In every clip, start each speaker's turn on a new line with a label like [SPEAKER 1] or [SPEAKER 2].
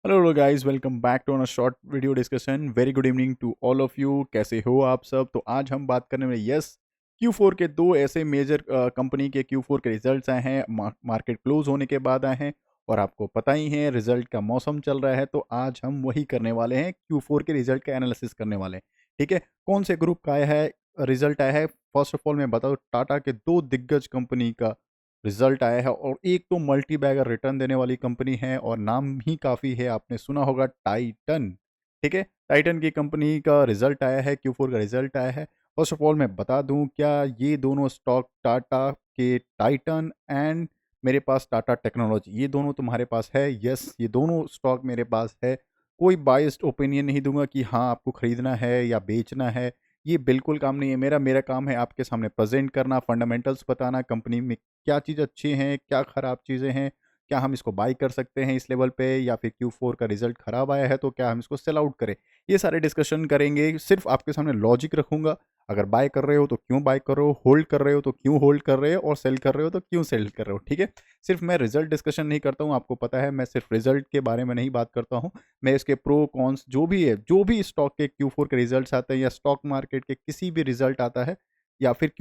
[SPEAKER 1] Hello guys, welcome back to a short video discussion. Very good evening to all of you. कैसे हो आप सब? तो आज हम बात करने वाले Q4 के दो ऐसे मेजर कंपनी के Q4 के रिजल्ट्स आए हैं, मार्केट क्लोज होने के बाद आए हैं। और आपको पता ही है रिजल्ट का मौसम चल रहा है, तो आज हम वही करने वाले हैं, Q4 के रिजल्ट का एनालिसिस करने वाले हैं। ठीक है, कौन से ग्रुप का आया है रिजल्ट आया है? फर्स्ट ऑफ ऑल मैं बता दूं, टाटा के दो दिग्गज कंपनी का रिजल्ट आया है, और एक तो मल्टी बैगर रिटर्न देने वाली कंपनी है और नाम ही काफ़ी है, आपने सुना होगा टाइटन। ठीक है, टाइटन की कंपनी का रिजल्ट आया है, Q4 का रिजल्ट आया है। फर्स्ट ऑफ ऑल मैं बता दूं, क्या ये दोनों स्टॉक टाटा के टाइटन एंड मेरे पास टाटा टेक्नोलॉजी, ये दोनों तुम्हारे पास है? यस, ये दोनों स्टॉक मेरे पास है। कोई बाइस्ड ओपिनियन नहीं दूंगा कि हाँ आपको खरीदना है या बेचना है, ये बिल्कुल काम नहीं है मेरा। मेरा काम है आपके सामने प्रेजेंट करना, फंडामेंटल्स बताना, कंपनी में क्या चीज़ अच्छी हैं, क्या ख़राब चीज़ें हैं, क्या हम इसको बाय कर सकते हैं इस लेवल पे, या फिर Q4 का रिजल्ट ख़राब आया है तो क्या हम इसको सेल आउट करें। ये सारे डिस्कशन करेंगे, सिर्फ आपके सामने लॉजिक रखूंगा। अगर बाय कर रहे हो तो क्यों बाय कर रहे हो, होल्ड कर रहे हो तो क्यों होल्ड कर रहे हो, और सेल कर रहे हो तो क्यों सेल कर रहे हो। ठीक है, सिर्फ मैं रिजल्ट डिस्कशन नहीं करता हूँ, आपको पता है मैं सिर्फ रिजल्ट के बारे में नहीं बात करता हूँ। मैं इसके प्रो कॉन्स जो भी है, जो भी स्टॉक के Q4 के रिजल्ट्स आते हैं या स्टॉक मार्केट के किसी भी रिजल्ट आता है, या फिर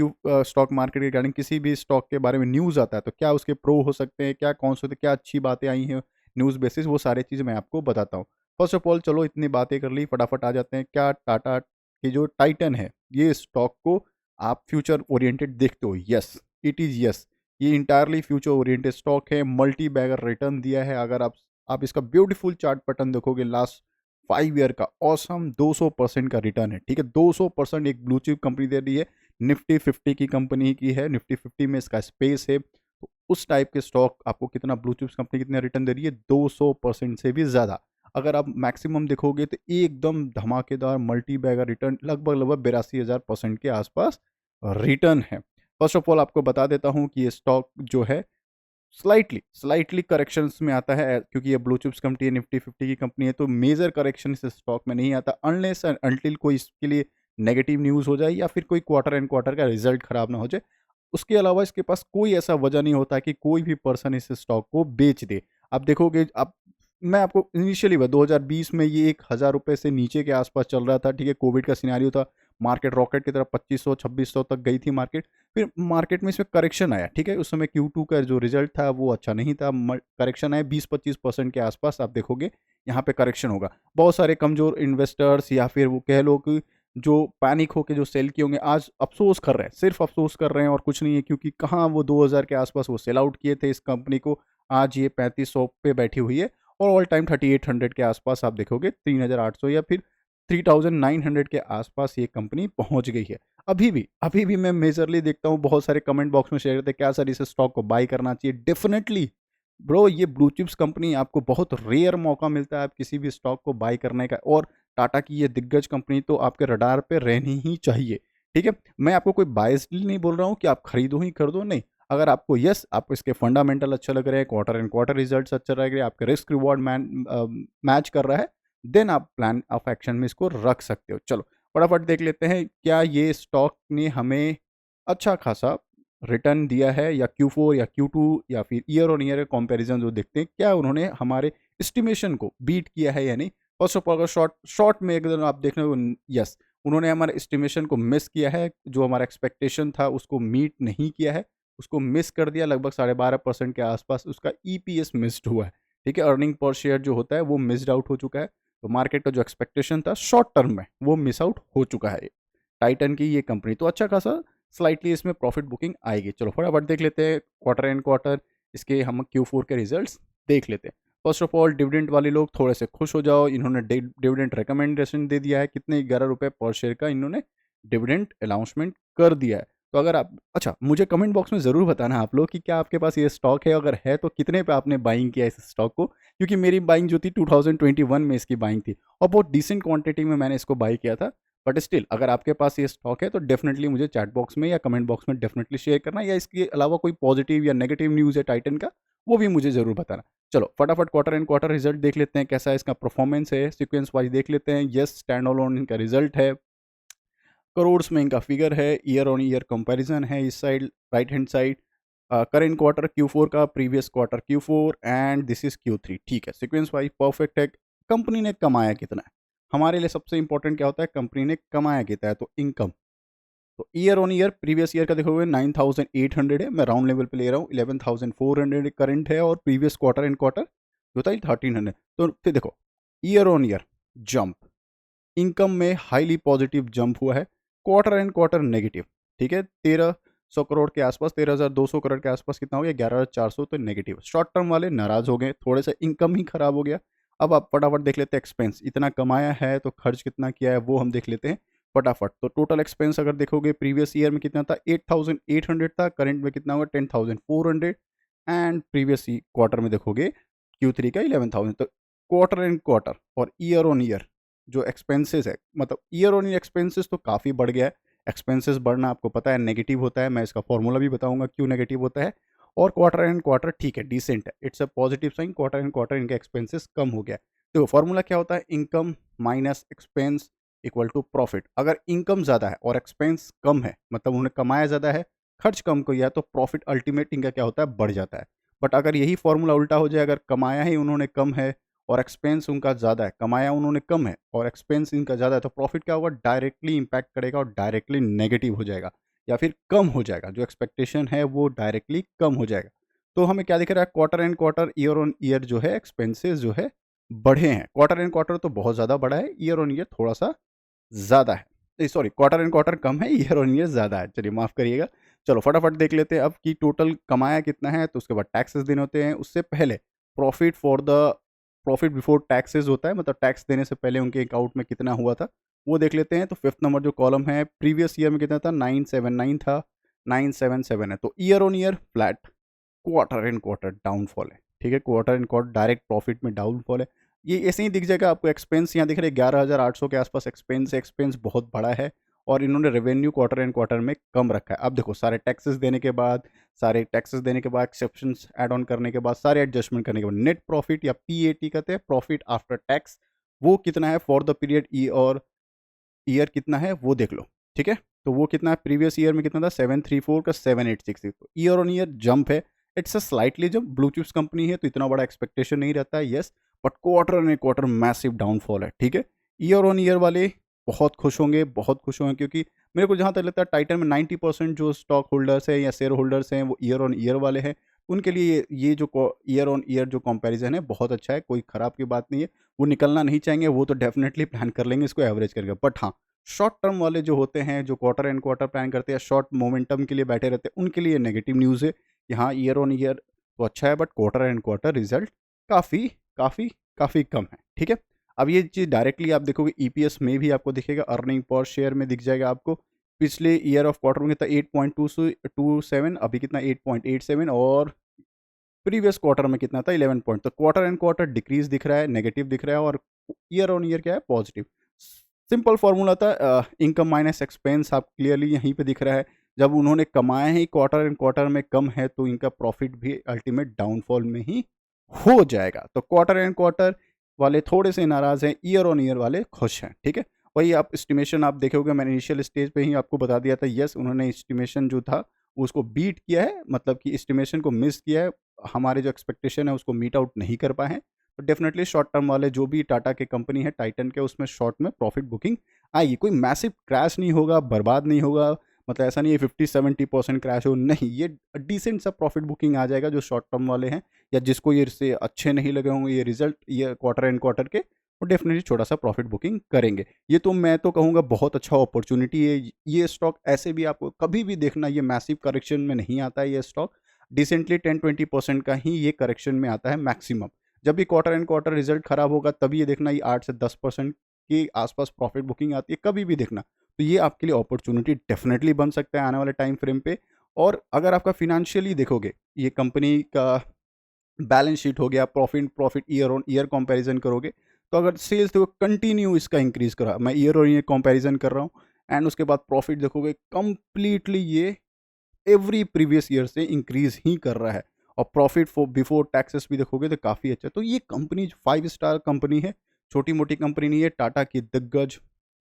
[SPEAKER 1] स्टॉक मार्केट रिगार्डिंग किसी भी स्टॉक के बारे में न्यूज़ आता है, तो क्या उसके प्रो हो सकते हैं, क्या कौन से होते हैं, क्या अच्छी बातें आई हैं न्यूज़ बेसिस, वो सारी चीज़ मैं आपको बताता हूँ। फर्स्ट ऑफ ऑल चलो इतनी बातें कर ली, फटाफट आ जाते हैं। क्या टाटा की जो टाइटन है, ये स्टॉक को आप फ्यूचर ओरिएंटेड देखते हो? Yes, it is yes. ये इंटायरली फ्यूचर ओरिएंटेड स्टॉक है, मल्टी बैगर रिटर्न दिया है। अगर आप इसका ब्यूटीफुल चार्ट पैटर्न देखोगे, लास्ट 5 ईयर का ऑसम 200% का रिटर्न है। ठीक है, 200% एक ब्लू चिप कंपनी दे रही है, निफ्टी 50 की कंपनी की है, निफ्टी 50 में इसका स्पेस है। तो उस टाइप के स्टॉक आपको कितना, ब्लू चिप्स कंपनी कितना रिटर्न दे रही है? 200% से भी ज़्यादा। अगर आप मैक्सिमम देखोगे तो एकदम धमाकेदार मल्टी बैगर रिटर्न, लगभग लगभग 82,000% के आसपास रिटर्न है। फर्स्ट ऑफ ऑल आपको बता देता हूँ कि ये स्टॉक जो है स्लाइटली स्लाइटली करेक्शंस में आता है, क्योंकि ये ब्लू चिप्स कंपनी है, निफ्टी 50 की कंपनी है, तो मेजर करेक्शन इस स्टॉक में नहीं आता, अनलेस एंड अनटिल कोई इसके लिए नेगेटिव न्यूज़ हो जाए या फिर कोई क्वार्टर एंड क्वार्टर का रिजल्ट खराब ना हो जाए। उसके अलावा इसके पास कोई ऐसा वजह नहीं होता कि कोई भी पर्सन इस स्टॉक को बेच दे। आप देखोगे, आप मैं आपको इनिशियली 2020 में ये 1,000 रुपये से नीचे के आसपास चल रहा था। ठीक है, कोविड का सिनेरियो था, मार्केट रॉकेट की तरफ 2500-2600 तक गई थी मार्केट। फिर मार्केट में इसमें करेक्शन आया। ठीक है, उस समय Q2 का जो रिजल्ट था वो अच्छा नहीं था, करेक्शन आया 20-25% के आसपास। आप देखोगे यहाँ पे करेक्शन होगा। बहुत सारे कमज़ोर इन्वेस्टर्स, या फिर वो कह लो कि जो पैनिक होके जो सेल किए होंगे, आज अफ़सोस कर रहे हैं, सिर्फ़ अफ़सोस कर रहे हैं और कुछ नहीं है, क्योंकि कहाँ वो 2000 के आसपास वो सेल आउट किए थे इस कंपनी को। आज ये 3500 पे बैठी हुई है, और ऑल टाइम 3800 के आसपास आप देखोगे, 3800 या फिर 3900 के आसपास ये कंपनी पहुँच गई है। अभी भी मैं मेजरली देखता हूँ, बहुत सारे कमेंट बॉक्स में शेयर करते हैं, क्या सर इस स्टॉक को बाय करना चाहिए? डेफ़िनेटली ब्रो, ये ब्लू चिप्स कंपनी, आपको बहुत रेयर मौका मिलता है आप किसी भी स्टॉक को बाय करने का, और टाटा की ये दिग्गज कंपनी तो आपके रडार पे रहनी ही चाहिए। ठीक है, मैं आपको कोई बायस्डली नहीं बोल रहा हूँ कि आप खरीदो ही खरीदो, नहीं। अगर आपको, यस, आपको इसके फंडामेंटल अच्छे लग रहे हैं, क्वार्टर एंड क्वार्टर रिजल्ट्स अच्छे लग रहे हैं, आपके रिस्क रिवॉर्ड मैच कर रहा है, देन आप प्लान ऑफ एक्शन में इसको रख सकते हो। चलो फटाफट देख लेते हैं, क्या ये स्टॉक ने हमें अच्छा खासा रिटर्न दिया है, या Q4 या Q2 या फिर ईयर ऑन ईयर कंपैरिजन जो देखते हैं, क्या उन्होंने हमारे एस्टिमेशन को बीट किया है या नहीं। फर्स्ट ऑफ ऑल अगर शॉर्ट शॉर्ट में अगर आप देख रहे हो, यस, उन्होंने हमारे एस्टिमेशन को मिस किया है। जो हमारा एक्सपेक्टेशन था उसको मीट नहीं किया है, उसको मिस कर दिया, लगभग 12.5% के आसपास उसका EPS मिस्ड हुआ है। ठीक है, अर्निंग पर शेयर जो होता है वो मिस्ड आउट हो चुका है। तो मार्केट का जो एक्सपेक्टेशन था शॉर्ट टर्म में, वो मिस आउट हो चुका है। टाइटन की ये कंपनी तो अच्छा खासा स्लाइटली इसमें प्रॉफिट बुकिंग आएगी। चलो फटाफट देख लेते हैं क्वार्टर एंड क्वार्टर इसके, हम Q4 के रिजल्ट्स देख लेते हैं। फर्स्ट ऑफ ऑल, डिविडेंड वाले लोग थोड़े से खुश हो जाओ, इन्होंने डिविडेंड रिकमेंडेशन दे दिया है, कितने, 11 रुपये पर शेयर का इन्होंने डिविडेंड अनाउंसमेंट कर दिया है। तो अगर आप, अच्छा, मुझे कमेंट बॉक्स में ज़रूर बताना आप लोग कि क्या आपके पास ये स्टॉक है, अगर है तो कितने पे आपने बाइंग किया इस स्टॉक को, क्योंकि मेरी बाइंग जो थी 2021 में इसकी बाइंग थी, और बहुत डिसेंट क्वांटिटी में मैंने इसको बाई किया था। बट स्टिल अगर आपके पास ये स्टॉक है तो डेफिनेटली मुझे चैट बॉक्स में या कमेंट बॉक्स में डेफिनेटली शेयर करना, या इसके अलावा कोई पॉजिटिव या नेगेटिव न्यूज़ है टाइटन का, वो भी मुझे ज़रूर बताना। चलो फटाफट क्वार्टर एंड क्वार्टर रिजल्ट देख लेते हैं, कैसा इसका परफॉर्मेंस है, सीक्वेंस वाइज देख लेते हैं। यस, स्टैंड ऑन इनका रिजल्ट है, करोड्स में इनका फिगर है, ईयर ऑन ईयर कंपैरिजन है इस side, right hand side. Current quarter Q4 का, previous quarter Q4 and this is Q3। ठीक है, सीक्वेंस वाइज परफेक्ट है। कंपनी ने कमाया कितना है, हमारे लिए सबसे इंपॉर्टेंट क्या होता है, कंपनी ने कमाया कितना है, तो इनकम। तो year on year previous year का देखोगे 9800 है, मैं राउंड लेवल पे ले रहा हूँ, 11400 करंट है, और प्रीवियस क्वार्टर एंड क्वार्टर जो था 1300। तो फिर देखो year on year jump, income में हाईली पॉजिटिव जंप हुआ है, क्वार्टर एंड क्वार्टर नेगेटिव। ठीक है, 1300 करोड़ के आसपास, 13200 करोड़ के आसपास कितना हो गया, 11400, तो नेगेटिव। शॉर्ट टर्म वाले नाराज हो गए, थोड़े से इनकम ही खराब हो गया। अब आप फटाफट देख लेते हैं एक्सपेंस, इतना कमाया है तो खर्च कितना किया है वो हम देख लेते हैं फटाफट। तो टोटल एक्सपेंस अगर देखोगे प्रीवियस ईयर में कितना था, 8800 था, करंट में कितना होगा 10400, एंड प्रीवियस क्वार्टर में देखोगे Q3 का 11000। तो क्वार्टर एंड क्वार्टर और ईयर ऑन ईयर जो एक्सपेंसेस है, मतलब ईयर ऑन ईयर एक्सपेंसेस तो काफ़ी बढ़ गया है। एक्सपेंसेस बढ़ना आपको पता है नेगेटिव होता है, मैं इसका फॉर्मूला भी बताऊंगा क्यों नेगेटिव होता है। और क्वार्टर एंड क्वार्टर ठीक है, डिसेंट है, it's a positive sign, quarter and quarter इनके एक्सपेंसेस कम हो गया। तो फॉर्मूला क्या होता है, income minus expense equal to profit. अगर इनकम ज़्यादा है और एक्सपेंस कम है, मतलब उन्होंने कमाया ज़्यादा है, खर्च कम किया है, तो प्रॉफिट अल्टीमेट इनका क्या होता है, बढ़ जाता है। बट अगर यही फॉर्मूला उल्टा हो जाए, अगर कमाया ही उन्होंने कम है और एक्सपेंस उनका ज़्यादा है, कमाया उन्होंने कम है और एक्सपेंस इनका ज़्यादा है, तो प्रॉफिट क्या होगा, डायरेक्टली इंपैक्ट करेगा और डायरेक्टली नेगेटिव हो जाएगा या फिर कम हो जाएगा। जो एक्सपेक्टेशन है वो डायरेक्टली कम हो जाएगा। तो हमें क्या दिख रहा है, quarter and quarter year on year जो है एक्सपेंसेस जो है बढ़े हैं। क्वार्टर एंड क्वार्टर तो बहुत ज़्यादा बढ़ा है, ईयर ऑन ईयर थोड़ा सा ज़्यादा है, सॉरी क्वार्टर एंड क्वार्टर कम है, ईयर ऑन ईयर ज़्यादा है, चलिए माफ़ करिएगा। चलो फटाफट देख लेते हैं अब कि टोटल कमाया कितना है। तो उसके बाद टैक्सेस देने होते हैं, उससे पहले profit for the profit before taxes होता है, मतलब टैक्स देने से पहले उनके अकाउंट में कितना हुआ था वो देख लेते हैं। तो फिफ्थ नंबर जो कॉलम है, प्रीवियस ईयर में कितना था, 979 था, 977 है। तो year on year flat, quarter and quarter downfall है। ठीक है, quarter and quarter direct profit में डाउनफॉल है। ये ऐसे ही दिख जाएगा आपको। एक्सपेंस यहाँ दिख रहे 11800 के आसपास एक्सपेंस है, एक्सपेंस बहुत बड़ा है, और इन्होंने रेवेन्यू क्वार्टर एंड क्वार्टर में कम रखा है। अब देखो सारे टैक्सेस देने के बाद, एक्सेप्शंस ऐड ऑन करने के बाद, सारे एडजस्टमेंट करने के बाद नेट प्रॉफिट या PAT कहते हैं, प्रॉफिट आफ्टर टैक्स, वो कितना है फॉर द पीरियड ई और ईयर कितना है वो देख लो। ठीक है, तो वो कितना है, प्रीवियस ईयर में कितना था 734 का 786। तो ईयर ऑन ईयर जंप है, it's a slightly jump, blue chips company है तो इतना बड़ा एक्सपेक्टेशन नहीं रहता है, yes. But quarter on quarter massive downfall है। ठीक है, ईयर ऑन ईयर वाले बहुत खुश होंगे, बहुत खुश होंगे, क्योंकि मेरे को जहाँ तक लगता है टाइटन में 90% जो स्टॉक होल्डर्स हैं या शेयर होल्डर्स हैं वो ईयर ऑन ईयर वाले हैं। उनके लिए ये जो ईयर ऑन ईयर जो कंपैरिजन है बहुत अच्छा है, कोई ख़राब की बात नहीं है। वो निकलना नहीं चाहेंगे, वो तो डेफिनेटली प्लान कर लेंगे इसको एवरेज करके। बट हाँ, शॉर्ट टर्म वाले जो होते हैं, जो क्वार्टर एंड क्वार्टर प्लान करते हैं, शॉर्ट मोमेंटम के लिए बैठे रहते हैं, उनके लिए नेगेटिव न्यूज़ है कि हाँ ईयर ऑन ईयर तो अच्छा है, but quarter and quarter result काफ़ी काफ़ी काफ़ी कम है। ठीक है, अब ये चीज़ डायरेक्टली आप देखोगे EPS में भी आपको दिखेगा, अर्निंग पर शेयर में दिख जाएगा आपको। पिछले ईयर ऑफ क्वार्टर में कितना 8.27, अभी कितना 8.87, और प्रीवियस क्वार्टर में कितना था 11 पॉइंट। तो क्वार्टर एंड क्वार्टर डिक्रीज दिख रहा है, नेगेटिव दिख रहा है, और ईयर ऑन ईयर क्या है, पॉजिटिव। सिंपल फॉर्मूला था, इनकम माइनस एक्सपेंस, आप क्लियरली यहीं पे दिख रहा है। जब उन्होंने कमाया ही क्वार्टर एंड क्वार्टर में कम है, तो इनका प्रॉफिट भी अल्टीमेट डाउनफॉल में ही हो जाएगा। तो क्वार्टर एंड क्वार्टर वाले थोड़े से नाराज हैं, ईयर ऑन ईयर वाले खुश हैं। ठीक है, वही आप एस्टिमेशन आप देखोगे, मैंने इनिशियल स्टेज पे ही आपको बता दिया था, यस उन्होंने एस्टिमेशन जो था उसको बीट किया है, मतलब कि एस्टिमेशन को मिस किया है, हमारे जो एक्सपेक्टेशन है उसको मीट आउट नहीं कर पाए हैं। तो डेफिनेटली शॉर्ट टर्म वाले जो भी टाटा के कंपनी है, टाइटन के, उसमें शॉर्ट में प्रॉफिट बुकिंग आएगी। कोई मैसिव क्रैश नहीं होगा, बर्बाद नहीं होगा, मतलब ऐसा नहीं है 50-70% क्रैश हो, नहीं, ये डिसेंट सा प्रॉफिट बुकिंग आ जाएगा जो शॉर्ट टर्म वाले हैं, या जिसको ये से अच्छे नहीं लगे होंगे ये रिजल्ट, ये क्वार्टर एंड क्वार्टर के, वो डेफिनेटली छोटा सा प्रॉफिट बुकिंग करेंगे। ये तो मैं तो कहूँगा बहुत अच्छा अपॉर्चुनिटी है। ये स्टॉक ऐसे भी आपको कभी भी देखना, ये मैसिव करेक्शन में नहीं आता है। ये स्टॉक डिसेंटली 10-20% का ही ये करेक्शन में आता है मैक्सिमम। जब भी क्वार्टर एंड क्वार्टर रिजल्ट खराब होगा तभी ये देखना, ये 8 से 10% के आसपास प्रॉफिट बुकिंग आती है, कभी भी देखना। तो ये आपके लिए अपॉर्चुनिटी डेफिनेटली बन सकता है आने वाले टाइम फ्रेम पे। और अगर आपका फिनेंशियली देखोगे, ये कंपनी का बैलेंस शीट हो गया, profit profit year on year comparison करोगे, तो अगर सेल्स देखो कंटिन्यू इसका इंक्रीज करा, मैं ईयर ऑन ईयर कंपैरिजन कर रहा हूँ, एंड उसके बाद प्रॉफिट देखोगे कंप्लीटली ये एवरी प्रीवियस ईयर से इंक्रीज ही कर रहा है। और प्रॉफिट फॉर बिफोर टैक्सेस भी देखोगे तो काफ़ी अच्छा है। तो ये कंपनी 5 स्टार कंपनी है, छोटी मोटी कंपनी नहीं है, टाटा की दिग्गज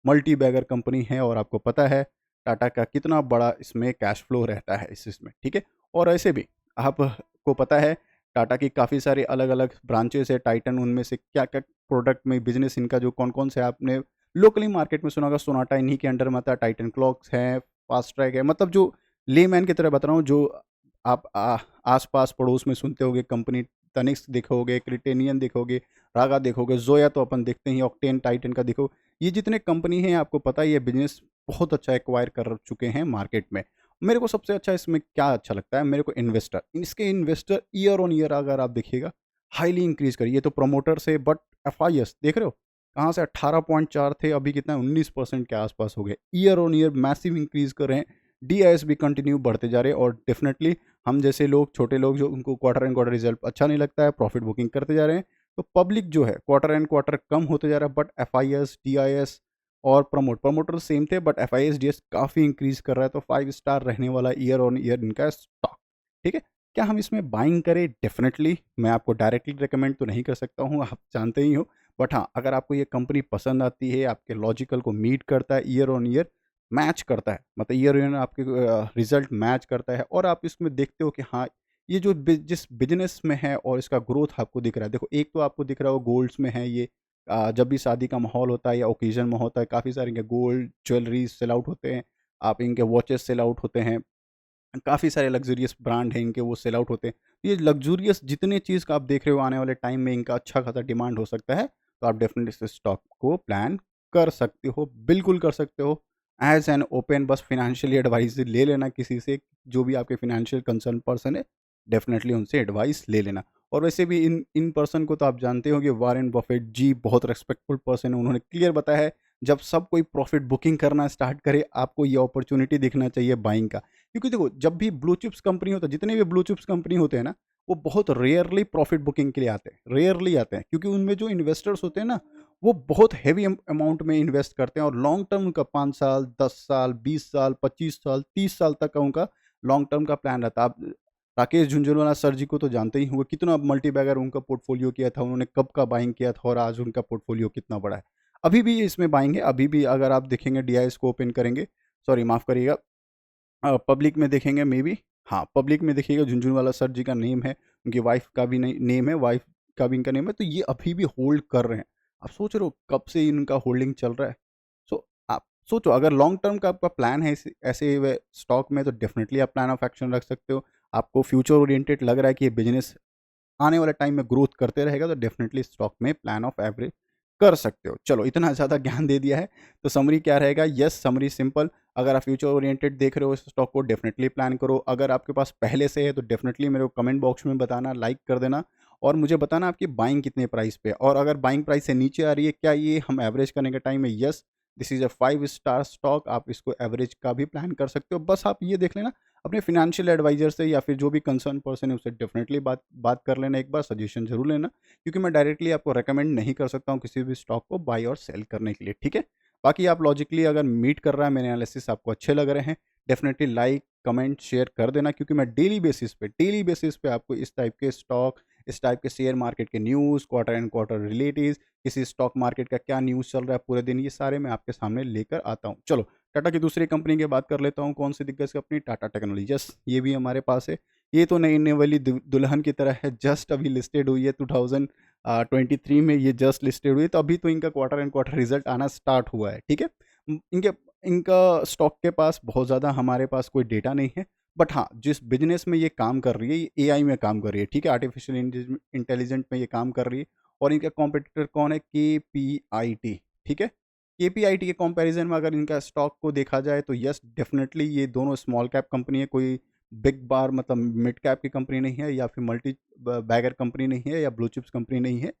[SPEAKER 1] मल्टी बैगर कंपनी है, और आपको पता है टाटा का कितना बड़ा इसमें कैश फ्लो रहता है इस इसमें। ठीक है, और ऐसे भी आपको पता है टाटा की काफ़ी सारी अलग-अलग ब्रांचेस है, टाइटन उनमें से क्या-क्या प्रोडक्ट में बिज़नेस इनका जो कौन-कौन से आपने लोकली मार्केट में सुना होगा, सोनाटा इन्हीं के अंडर में आता है, टाइटन क्लॉक्स है, फास्ट ट्रैक है, मतलब जो लेमैन की तरह बता रहा हूँ, जो आप आस-पास पड़ोस में सुनते होंगे कंपनी, तनिष्क देखोगे, क्रिटेनियन देखोगे, रागा देखोगे, ज़ोया तो अपन देखते ही, ऑक्टेन, टाइटन का देखो, ये जितने कंपनी हैं आपको पता है ये बिज़नेस बहुत अच्छा एक्वायर कर चुके हैं मार्केट में। मेरे को सबसे अच्छा इसमें क्या अच्छा लगता है, मेरे को इन्वेस्टर, इसके इन्वेस्टर ईयर ऑन ईयर अगर आप देखिएगा हाईली इंक्रीज करिए, तो प्रमोटर से, बट एफआईएस देख रहे हो कहाँ से 18.4 थे, अभी कितना 19% के आसपास हो गए, year on year massive increase कर रहे हैं। डीआईएस भी कंटिन्यू बढ़ते जा रहे हैं, और डेफिनेटली हम जैसे लोग, छोटे लोग जो उनको क्वार्टर एंड क्वार्टर रिजल्ट अच्छा नहीं लगता है, प्रॉफिट बुकिंग करते जा रहे हैं, तो पब्लिक जो है क्वार्टर एंड क्वार्टर कम होते जा रहा है, बट एफआईएस, डीआईएस और प्रमोटर सेम थे, बट एफआईएस काफ़ी इंक्रीज कर रहा है, तो 5 स्टार रहने वाला ईयर ऑन ईयर इनका स्टॉक। ठीक है, क्या हम इसमें बाइंग करें? डेफिनेटली मैं आपको डायरेक्टली रिकमेंड तो नहीं कर सकता हूँ, आप जानते ही हो, बट हाँ, अगर आपको ये कंपनी पसंद आती है, आपके लॉजिकल को मीट करता है, ईयर ऑन ईयर मैच करता है, मतलब ईयर ऑन ईयर आपके रिजल्ट मैच करता है, और आप इसमें देखते हो कि हाँ, ये जो जिस बिजनेस में है और इसका ग्रोथ आपको दिख रहा है, देखो एक तो आपको दिख रहा हो गोल्ड्स में है ये, जब भी शादी का माहौल होता है या ओकेज़न में होता है, काफ़ी सारे इनके गोल्ड ज्वेलरीज़ सेल आउट होते हैं, आप इनके वॉचेस सेल आउट होते हैं, काफ़ी सारे लग्ज़रियस ब्रांड हैं इनके, वो सेल आउट होते हैं। ये लग्ज़रियस जितने चीज़ का आप देख रहे हो, आने वाले टाइम में इनका अच्छा खासा डिमांड हो सकता है, तो आप डेफ़िनेटली इस स्टॉक को प्लान कर सकते हो, बिल्कुल कर सकते हो। एज़ एन ओपन, बस फ़ाइनेंशियली एडवाइस ले लेना किसी से, जो भी आपके फ़ाइनेंशियल कंसर्न पर्सन है, डेफ़िनेटली उनसे एडवाइस ले लेना। और वैसे भी इन पर्सन को तो आप जानते हो कि वॉरेन बफेट जी बहुत रिस्पेक्टफुल पर्सन है, उन्होंने क्लियर बताया है, जब सब कोई प्रॉफ़िट बुकिंग करना स्टार्ट करे, आपको ये अपॉर्च्युनिटी दिखना चाहिए बाइंग का। क्योंकि देखो जब भी ब्लू चिप्स कंपनी होता है, जितने भी ब्लू चिप्स कंपनी होते हैं ना, वो बहुत रेयरली प्रॉफिट बुकिंग के लिए आते हैं, रेयरली आते हैं, क्योंकि उनमें जो इन्वेस्टर्स होते हैं ना, वो बहुत हैवी अमाउंट में इन्वेस्ट करते हैं, और लॉन्ग टर्म उनका 5 साल, 10 साल, 20 साल, 25 साल, 30 साल तक का उनका लॉन्ग टर्म का प्लान रहता है। आप राकेश झुंझुनवाला सर जी को तो जानते ही होंगे, कितना मल्टी बैगर उनका पोर्टफोलियो किया था, उन्होंने कब का बाइंग किया था, और आज उनका पोर्टफोलियो कितना बड़ा है। अभी भी इसमें बाइंग है, अभी भी अगर आप देखेंगे डीआईएस को ओपन करेंगे, सॉरी माफ़ करिएगा, पब्लिक में देखेंगे मे बी, हाँ, पब्लिक में देखिएगा झुनझुनवाला सर जी का नेम है, उनकी वाइफ़ का भी नेम है, वाइफ़ का भी इनका नेम है, तो ये अभी भी होल्ड कर रहे हैं। आप सोच रहे हो कब से इनका होल्डिंग चल रहा है? सो आप सोचो, अगर लॉन्ग टर्म का आपका प्लान है ऐसे स्टॉक में, तो डेफ़िनिटली आप प्लान ऑफ एक्शन रख सकते हो। आपको फ्यूचर ओरिएंटेड लग रहा है कि ये बिज़नेस आने वाले टाइम में ग्रोथ करते रहेगा, तो डेफ़िनिटली स्टॉक में प्लान ऑफ एवरेज कर सकते हो। चलो इतना ज़्यादा ज्ञान दे दिया है, तो समरी क्या रहेगा? यस, समरी सिंपल, अगर आप फ्यूचर ओरिएंटेड देख रहे हो इस स्टॉक को, डेफ़िनिटली प्लान करो। अगर आपके पास पहले से है, तो डेफ़िनिटली मेरे को कमेंट बॉक्स में बताना, लाइक कर देना, और मुझे बताना आपकी बाइंग कितने प्राइस पे है, और अगर बाइंग प्राइस से नीचे आ रही है, क्या ये हम एवरेज करने के टाइम में, yes, this is a 5 star stock, आप इसको एवरेज का भी प्लान कर सकते हो। बस आप ये देख लेना अपने फाइनेंशियल एडवाइज़र से, या फिर जो भी कंसर्न पर्सन है उससे डेफ़िनेटली बात कर लेना, एक बार सजेशन ज़रूर लेना, क्योंकि मैं डायरेक्टली आपको रेकमेंड नहीं कर सकता हूँ किसी भी स्टॉक को बाय और सेल करने के लिए, ठीक है? बाकी आप लॉजिकली अगर मीट कर रहा है, मेरे एनालिसिस आपको अच्छे लग रहे हैं, डेफ़िनेटली लाइक, कमेंट, शेयर कर देना, क्योंकि मैं डेली बेसिस पे आपको इस टाइप के स्टॉक, इस टाइप के शेयर मार्केट के news, quarter and quarter relatives, किसी स्टॉक मार्केट का क्या न्यूज़ चल रहा है पूरे दिन, ये सारे मैं आपके सामने लेकर आता हूँ। चलो टाटा की दूसरी कंपनी की बात कर लेता हूँ, कौन सी दिग्गज कंपनी? टाटा टेक्नोलॉजी। यस, ये भी हमारे पास है। ये तो नई नई वाली दुल्हन की तरह है, जस्ट अभी लिस्टेड हुई है 2023 में, ये जस्ट लिस्टेड हुई है, तो अभी तो इनका क्वार्टर एंड क्वार्टर रिजल्ट आना स्टार्ट हुआ है, ठीक है। इनके इनका स्टॉक के पास बहुत ज़्यादा हमारे पास कोई डेटा नहीं है, बट हाँ, जिस बिजनेस में ये काम कर रही है, ये एआई में काम कर रही है, ठीक है, आर्टिफिशियल इंटेलिजेंट में ये काम कर रही है, और इनका कॉम्पिटिटर कौन है? के ठीक है। केपीआईटी के कंपैरिजन में अगर इनका स्टॉक को देखा जाए, तो यस, डेफिनेटली ये दोनों स्मॉल कैप कंपनी है, कोई बिग बार मतलब मिड कैप की कंपनी नहीं है, या फिर मल्टी बैगर कंपनी नहीं है, या ब्लू चिप्स कंपनी नहीं है।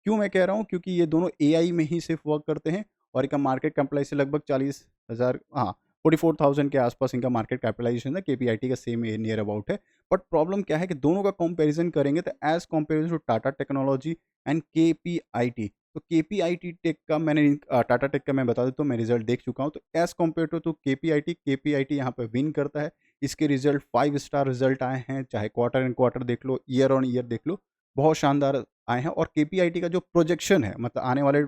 [SPEAKER 1] क्यों मैं कह रहा हूँ? क्योंकि ये दोनों एआई में ही सिर्फ वर्क करते हैं, और इनका मार्केट कैपिटलाइजेशन लगभग 40,000, हाँ, 44,000 के आसपास इनका मार्केट कैपिटलाइजेशन है, केपीआईटी का सेम नियर अबाउट है। बट प्रॉब्लम क्या है कि दोनों का कंपैरिजन करेंगे, तो as compare to Tata technology and KPIT, तो केपीआईटी टेक का मैंने टाटा टेक का मैं बता देता हूँ, मैं रिजल्ट देख चुका हूँ, तो एज कम्पेयर टू केपीआईटी यहाँ पे विन करता है। इसके रिजल्ट 5 स्टार रिजल्ट आए हैं, चाहे क्वार्टर एंड क्वार्टर देख लो, ईयर ऑन ईयर देख लो, बहुत शानदार आए हैं। और केपीआईटी का जो प्रोजेक्शन है, मतलब आने वाले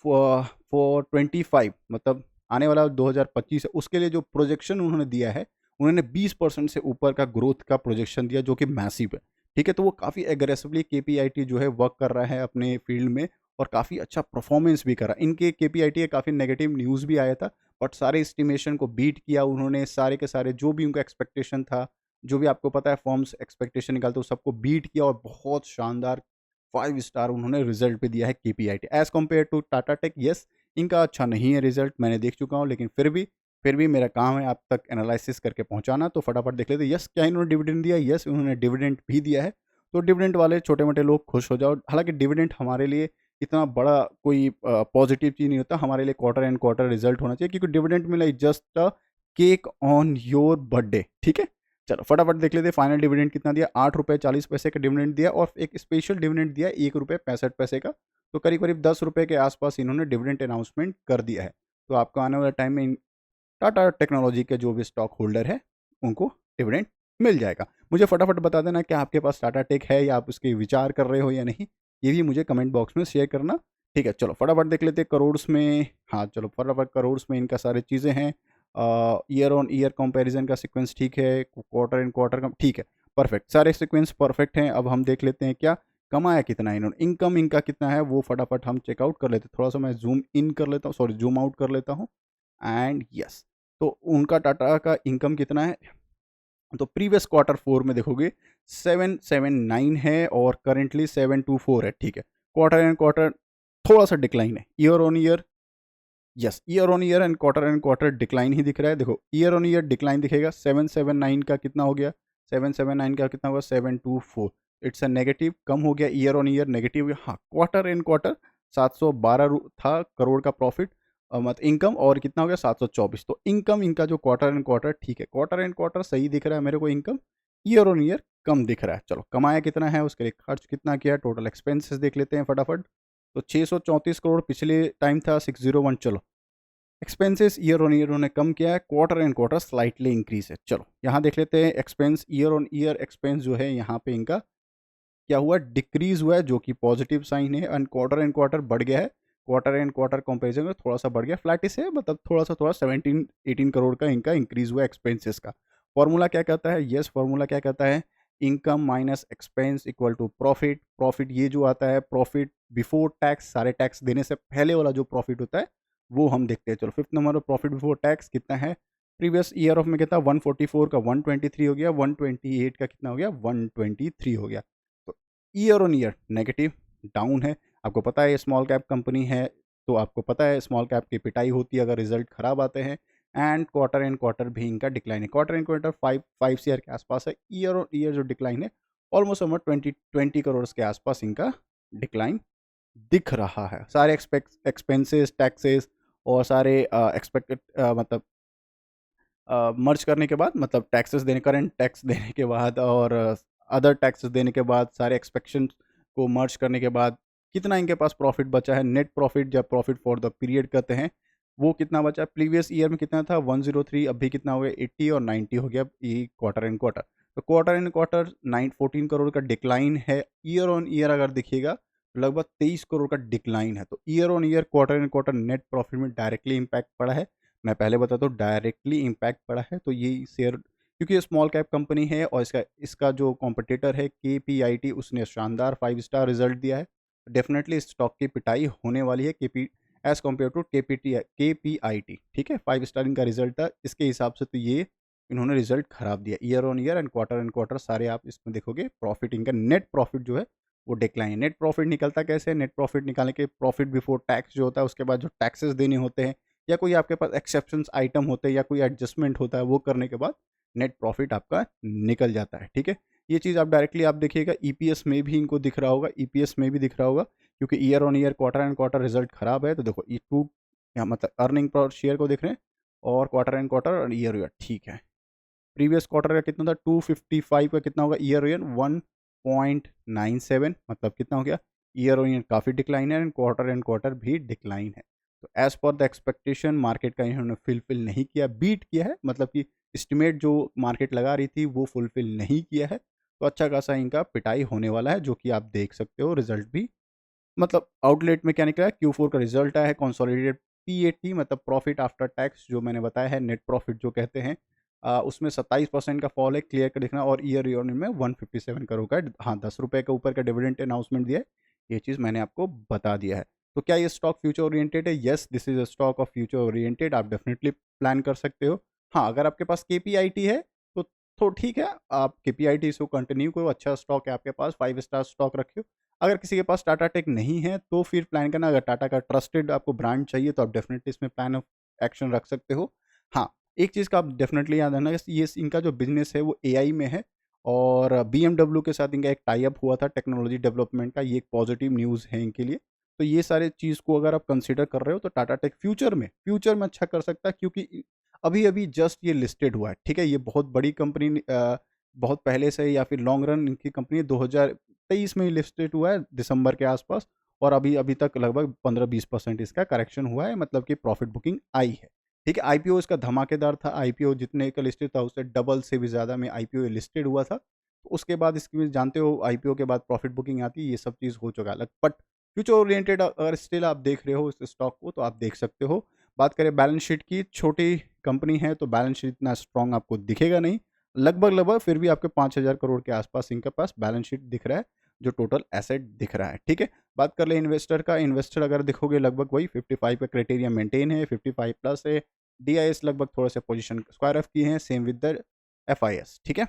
[SPEAKER 1] फॉर 25, मतलब आने वाला 2025 है, उसके लिए जो प्रोजेक्शन उन्होंने दिया है, उन्होंने 20% से ऊपर का ग्रोथ का प्रोजेक्शन दिया, जो कि मैसिव है। ठीक है, तो वो काफ़ी एग्रेसिवली केपीआईटी जो है वर्क कर रहा है अपने फील्ड में और काफ़ी अच्छा परफॉर्मेंस भी करा। इनके केपीआईटी का काफ़ी नेगेटिव न्यूज़ भी आया था, बट सारे एस्टिमेशन को बीट किया उन्होंने, सारे के सारे जो भी उनका एक्सपेक्टेशन था, जो भी आपको पता है फर्म्स एक्सपेक्टेशन निकालते हैं, वो सबको बीट किया और बहुत शानदार 5 स्टार उन्होंने रिजल्ट पे दिया है KPIT as compare to Tata tech. Yes, इनका अच्छा नहीं है रिजल्ट, मैंने देख चुका हूँ, लेकिन फिर भी मेरा काम है आप तक एनालिसिस करके पहुँचाना, तो फटाफट देख लेते हैं। येस, क्या इन्होंने डिविडेंड दिया? येस, उन्होंने डिविडेंड भी दिया है। तो डिविडेंड वाले छोटे-मोटे लोग खुश हो जाओ। हालाँकि डिविडेंड हमारे लिए इतना बड़ा कोई पॉज़िटिव चीज़ नहीं होता, हमारे लिए क्वार्टर एंड क्वार्टर रिज़ल्ट होना चाहिए, क्योंकि डिविडेंड मिला is just a cake on your birthday, ठीक है? चलो फटाफट देख लेते हैं फाइनल डिविडेंड कितना दिया। ₹8.40 का डिविडेंड दिया और एक स्पेशल डिविडेंड दिया ₹1.65 का। तो करीब-करीब ₹10 के आस-पास इन्होंने डिविडेंड अनाउंसमेंट कर दिया है। तो आपको आने वाले टाइम में टाटा टेक्नोलॉजी के जो भी स्टॉक होल्डर है, उनको डिविडेंड मिल जाएगा। मुझे फटाफट बता देना क्या आपके पास टाटा टेक है या आप उसके विचार कर रहे हो या नहीं? ये भी मुझे कमेंट बॉक्स में शेयर करना। ठीक है, चलो फटाफट देख लेते हैं करोड़्स में। हाँ, चलो फटाफट करोड़्स में इनका सारी चीज़ें हैं। ईयर ऑन ईयर कंपैरिज़न का सीक्वेंस ठीक है, क्वार्टर एंड क्वार्टर का ठीक है, परफेक्ट, सारे सीक्वेंस परफेक्ट हैं। अब हम देख लेते हैं क्या कमाया कितना है इन्होंने, इनकम इनका कितना है वो फटाफट हम चेकआउट कर लेते हैं। थोड़ा-सा मैं ज़ूम इन कर लेता हूँ, सॉरी ज़ूम आउट कर लेता हूँ एंड यस। तो उनका टाटा का इनकम कितना है? तो प्रीवियस क्वार्टर 4 में देखोगे 779 है और करेंटली 724 है, ठीक है। क्वार्टर एंड क्वार्टर थोड़ा-सा डिक्लाइन है। Year on year, yes, year on year and quarter decline ही दिख रहा है। देखो ईयर ऑन ईयर डिक्लाइन दिखेगा, 779 का कितना हो गया? 779 का कितना हुआ? 724, इट्स अ नेगेटिव, कम हो गया ईयर ऑन ईयर नेगेटिव। हाँ, क्वार्टर एंड क्वार्टर 712 था करोड़ का प्रॉफिट, मत इनकम, और कितना हो गया? 724। तो इनकम इनका जो क्वार्टर एंड क्वार्टर ठीक है, क्वार्टर एंड क्वार्टर सही दिख रहा है मेरे को इनकम, ईयर ऑन ईयर कम दिख रहा है। चलो कमाया कितना है, उसके लिए खर्च कितना किया, टोटल एक्सपेंसेस देख लेते हैं फटाफट। तो 634 करोड़ पिछले टाइम था 601। चलो एक्सपेंसेस ईयर ऑन ईयर उन्होंने कम किया है, quarter and quarter slightly increase है। चलो यहाँ देख लेते हैं expense, year on year expense जो है यहाँ पे इनका क्या हुआ? डिक्रीज हुआ है, जो कि पॉजिटिव साइन है, एंड क्वार्टर बढ़ गया है। क्वार्टर एंड क्वार्टर कंपेरिजन में थोड़ा सा बढ़ गया, फ्लैटिस है, मतलब थोड़ा 17-18 करोड़ का इनका इंक्रीज हुआ एक्सपेंसेस का। फॉर्मूला क्या कहता है? यस, फॉर्मूला क्या कहता है? Income minus expense equal to profit. Profit ये जो आता है, प्रॉफिट बिफोर टैक्स, सारे टैक्स देने से पहले वाला जो प्रॉफिट होता है वो हम देखते हैं। चलो फिफ्थ नंबर पर प्रॉफिट बिफोर टैक्स कितना है? प्रीवियस ईयर ऑफ में कितना? 144 का 123 हो गया, 128 का कितना हो गया? 123 हो गया। तो year on year negative down है। आपको पता है स्मॉल कैप कंपनी है, तो आपको पता है स्मॉल कैप की पिटाई होती है अगर रिजल्ट खराब आते हैं। एंड क्वार्टर भी इनका डिक्लाइन है, क्वार्टर एंड क्वार्टर 5 CR के आसपास है। ईयर ऑन ईयर जो डिक्लाइन है ऑलमोस्ट अमर 20 करोड़ के आसपास इनका डिक्लाइन दिख रहा है। सारे एक्सपेंसेस टैक्सेस और सारे एक्सपेक्टेड मतलब मर्ज करने के बाद, मतलब टैक्सेस देने, करंट टैक्स देने के बाद और अदर टैक्सेस देने के बाद, सारे एक्सपेक्शंस को मर्ज करने के बाद कितना इनके पास प्रॉफिट बचा है? नेट प्रॉफिट, जब प्रॉफिट फॉर द पीरियड कहते हैं, वो कितना बचा है? प्रीवियस ईयर में कितना था? 103, अभी कितना हो गया? 80 और 90 हो गया ये क्वार्टर एंड क्वार्टर। तो क्वार्टर एंड क्वार्टर 14 करोड़ का डिक्लाइन है। ईयर ऑन ईयर अगर देखिएगा तो लगभग 23 करोड़ का डिक्लाइन है। तो year on year quarter and quarter net profit में डायरेक्टली इम्पैक्ट पड़ा है। मैं पहले बताता हूँ, डायरेक्टली इम्पैक्ट पड़ा है। तो ये शेयर, क्योंकि ये स्मॉल कैप कंपनी है और इसका इसका जो कॉम्पिटिटर है केपीआईटी, उसने शानदार 5 स्टार रिजल्ट दिया है। डेफिनेटली इस स्टॉक की पिटाई होने वाली है KP as compare to KPIT, ठीक है। 5 स्टार इनका रिजल्ट था, इसके हिसाब से तो ये इन्होंने रिजल्ट खराब दिया। Year on year and quarter सारे आप इसमें देखोगे, प्रॉफिट इनका नेट प्रॉफिट जो है वो डिक्लाइन है। नेट प्रॉफिट निकलता कैसे है? नेट प्रॉफिट निकालने के, प्रॉफिट बिफोर टैक्स जो होता है, उसके बाद जो टैक्सेस देने होते हैं या कोई आपके पास एक्सेप्शंस आइटम होते हैं या कोई एडजस्टमेंट होता है, वो करने के बाद नेट प्रॉफिट आपका निकल जाता है, ठीक है। ये चीज़ आप डायरेक्टली आप देखिएगा ईपीएस में भी इनको दिख रहा होगा, ईपीएस में भी दिख रहा होगा, क्योंकि year on year quarter and quarter result खराब है। तो देखो ये टू, या मतलब अर्निंग पर शेयर को देख रहे हैं, और क्वार्टर एंड क्वार्टर और ईयर ईयर ठीक है। प्रीवियस क्वार्टर का कितना था? 255 का कितना होगा? ईयर ईयर 1.97, मतलब कितना हो गया? ईयर ऑन ईयर काफ़ी डिक्लाइन है एंड क्वार्टर भी डिक्लाइन है। तो as per the expectation market का इन्होंने फुलफिल नहीं किया, बीट किया है, मतलब कि एस्टिमेट जो मार्केट लगा रही थी वो फुलफिल नहीं किया है। तो अच्छा खासा इनका पिटाई होने वाला है, जो कि आप देख सकते हो रिजल्ट भी, मतलब आउटलेट में क्या निकला है? Q4 का रिजल्ट आया है, कंसोलिडेटेड पीएटी, मतलब प्रॉफिट आफ्टर टैक्स, जो मैंने बताया है नेट प्रॉफिट जो कहते हैं, उसमें 27% का फॉल है, क्लियर कर दिखना, और ईयर ईयर में 157 करोड़ का, हाँ, 10 रुपये के ऊपर का डिविडेंड अनाउंसमेंट दिया है। ये चीज़ मैंने आपको बता दिया है। तो क्या ये स्टॉक फ्यूचर ओरिएंटेड है? Yes, this is a stock of future oriented, आप डेफिनिटली प्लान कर सकते हो। हाँ, अगर आपके पास केपीआईटी है तो ठीक है, आप केपीआईटी इसको कंटिन्यू करो, अच्छा स्टॉक है आपके पास, 5 स्टार स्टॉक रखियो। अगर किसी के पास टाटा टेक नहीं है तो फिर प्लान करना, अगर टाटा का ट्रस्टेड आपको ब्रांड चाहिए तो आप डेफिनेटली इसमें प्लान ऑफ एक्शन रख सकते हो। हाँ, एक चीज़ का आप डेफिनेटली याद रखना, ये इनका जो बिज़नेस है वो एआई में है, और बीएमडब्ल्यू के साथ इनका एक टाई अप हुआ था टेक्नोलॉजी डेवलपमेंट का, ये एक पॉजिटिव न्यूज़ है इनके लिए। तो ये सारे चीज़ को अगर आप कंसीडर कर रहे हो तो टाटा टेक फ्यूचर में अच्छा कर सकता है, क्योंकि अभी-अभी जस्ट ये लिस्टेड हुआ है, ठीक है? ये बहुत बड़ी कंपनी बहुत पहले से, या फिर लॉन्ग रन इनकी कंपनी 2023 में ही लिस्टेड हुआ है दिसंबर के आसपास, और अभी अभी तक लगभग 15-20% इसका करेक्शन हुआ है, मतलब कि प्रॉफिट बुकिंग आई है, ठीक है? आईपीओ इसका धमाकेदार था, आईपीओ जितने का लिस्टेड था उससे डबल से भी ज़्यादा में आईपीओ लिस्टेड हुआ था। तो उसके बाद इसकी जानते हो आईपीओ के बाद प्रॉफिट बुकिंग आती है, ये सब चीज़ हो चुका है अलग, बट फ्यूचर ओरिएंटेड अगर स्टिल आप देख रहे हो इस स्टॉक को तो आप देख सकते हो। बात करें बैलेंस शीट की, छोटी कंपनी है तो बैलेंस शीट इतना स्ट्रॉन्ग आपको दिखेगा नहीं, लगभग फिर भी आपके 5,000 करोड़ के आसपास इनके पास बैलेंस शीट दिख रहा है, जो टोटल एसेट दिख रहा है, ठीक है? बात कर ले इन्वेस्टर का, इन्वेस्टर अगर देखोगे लगभग वही 55 का क्राइटेरिया मेंटेन है, 55 प्लस है, डीआईएस लगभग थोड़े से पोजीशन स्क्वायर ऑफ किए हैं, सेम विद द एफआईएस, ठीक है?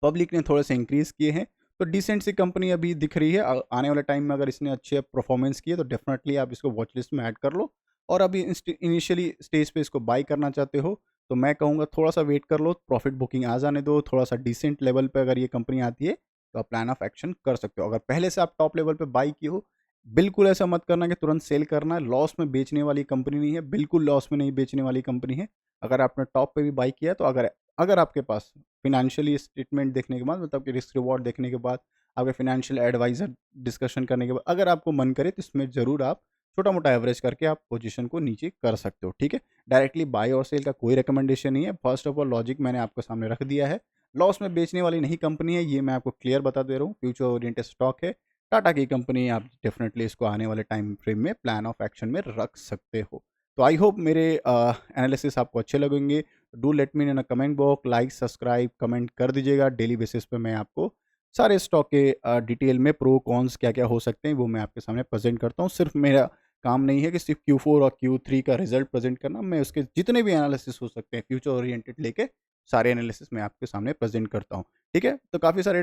[SPEAKER 1] पब्लिक ने थोड़े से इंक्रीज़ किए हैं, तो डिसेंट सी कंपनी अभी दिख रही है। आने वाले टाइम में अगर इसने अच्छे परफॉर्मेंस किए तो डेफ़िनेटली आप इसको वॉच लिस्ट में ऐड कर लो, और अभी इनिशियली स्टेज पे इसको बाय करना चाहते हो, तो मैं कहूँगा थोड़ा-सा वेट कर लो, प्रॉफिट बुकिंग आ जाने दो, थोड़ा-सा डिसेंट लेवल पे अगर ये कंपनी आती है, तो आप प्लान ऑफ एक्शन कर सकते हो। अगर पहले से आप टॉप लेवल पे बाय किए हो, बिल्कुल ऐसा मत करना कि तुरंत सेल करना है, लॉस में बेचने वाली कंपनी नहीं है, बिल्कुल लॉस में नहीं बेचने वाली कंपनी है। अगर आपने टॉप पे भी बाय किया है तो अगर अगर आपके पास फ़ाइनेंशियली स्टेटमेंट देखने के बाद, मतलब कि रिस्क रिवॉर्ड देखने के बाद, आपके फ़ाइनेंशियल एडवाइज़र डिस्कशन करने के बाद, अगर आपको मन करे तो इसमें ज़रूर आप छोटा-मोटा एवरेज करके आप पोज़ीशन को नीचे कर सकते हो, ठीक है? डायरेक्टली बाय और सेल का कोई रिकमेंडेशन नहीं है। फर्स्ट ऑफ ऑल लॉजिक मैंने आपके सामने रख दिया है। लॉस में बेचने वाली नहीं कंपनी है, ये मैं आपको क्लियर बता दे रहा हूँ। फ्यूचर ओरिएंटेड स्टॉक है। टाटा की कंपनी है, आप डेफ़िनेटली इसको आने वाले टाइम फ्रेम में प्लान ऑफ एक्शन में रख सकते हो। तो आई होप मेरे एनालिसिस आपको अच्छे लगेंगे। Do let me in a comment box, like, subscribe, comment कर दीजिएगा। डेली बेसिस पे मैं आपको सारे स्टॉक के डिटेल में प्रो कॉन्स क्या-क्या हो सकते हैं वो मैं आपके सामने प्रेज़ेंट करता हूँ। सिर्फ़ मेरा काम नहीं है कि सिर्फ़ Q4 और Q3 का रिज़ल्ट प्रेज़ेंट करना, मैं उसके जितने भी एनालिसिस हो सकते हैं फ्यूचर ओरिएंटेड लेके सारे एनालिसिस मैं आपके सामने प्रेज़ेंट करता हूँ। ठीक है? तो काफ़ी सारे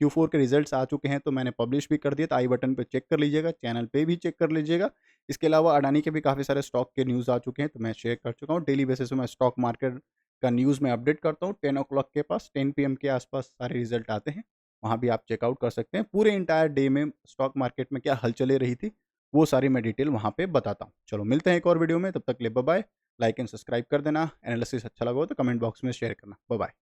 [SPEAKER 1] Q4 के रिज़ल्ट्स आ चुके हैं, तो मैंने पब्लिश भी कर दिए, तो आई बटन पे चेक कर लीजिएगा, चैनल पे भी चेक कर लीजिएगा। इसके अलावा अडानी के भी काफ़ी सारे स्टॉक के न्यूज़ आ चुके हैं, तो मैं शेयर कर चुका हूँ। डेली बेसिस पे मैं स्टॉक मार्केट का न्यूज़ मैं अपडेट करता हूँ। 10 ओ क्लॉक के पास 10 पीएम के आसपास सारे रिज़ल्ट आते हैं। वहाँ भी आप चेकआउट कर सकते हैं। पूरे एंटायर डे में स्टॉक मार्केट में क्या हलचलें रही थी, वो सारी मैं डिटेल वहाँ पे बताता हूँ। चलो मिलते हैं एक और वीडियो में, तब तक के लिए bye bye. Like and subscribe कर देना। एनालिसिस अच्छा लगा हो तो कमेंट बॉक्स में शेयर करना। Bye bye.